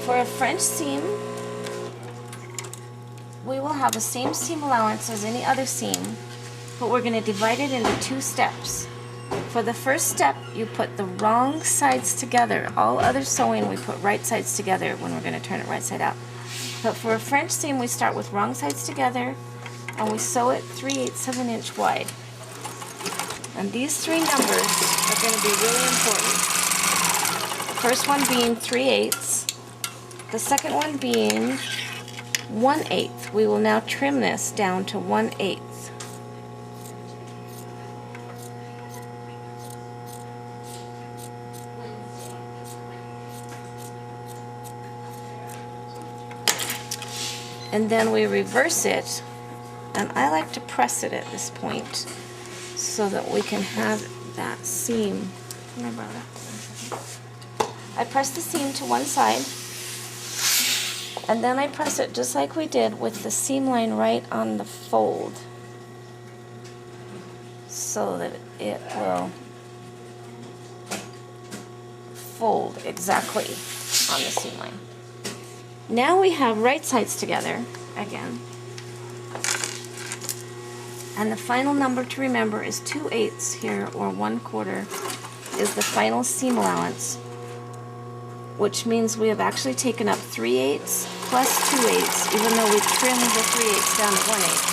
For a French seam, we will have the same seam allowance as any other seam, but we're going to divide it into 2 steps. For the first step, you put the wrong sides together. All other sewing, we put right sides together when we're going to turn it right side out. But for a French seam, we start with wrong sides together, and we sew it 3/8 of an inch wide. And these 3 numbers are going to be really important. The first one being 3/8, the second one being 1/8. We will now trim this down to 1/8. And then we reverse it, and I like to press it at this point so that we can have that seam. Can I borrow that? I press the seam to one side, and then I press it just like we did with the seam line right on the fold so that it will fold exactly on the seam line. Now we have right sides together again, and the final number to remember is 2/8 here, or 1/4 is the final seam allowance, which means we have actually taken up 3/8 plus 2/8, even though we trimmed the 3/8 down to 1/8,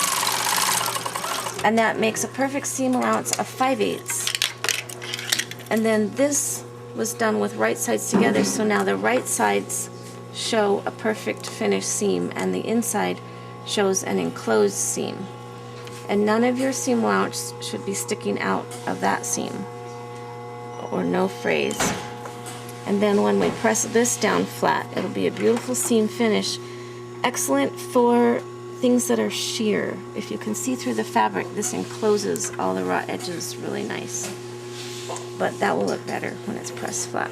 and that makes a perfect seam allowance of 5/8. And then this was done with right sides together, so now the right sides show a perfect finished seam, and the inside shows an enclosed seam. And none of your seam allowance should be sticking out of that seam, or no frays. And then when we press this down flat, it'll be a beautiful seam finish, excellent for things that are sheer. If you can see through the fabric, this encloses all the raw edges really nice, but that will look better when it's pressed flat.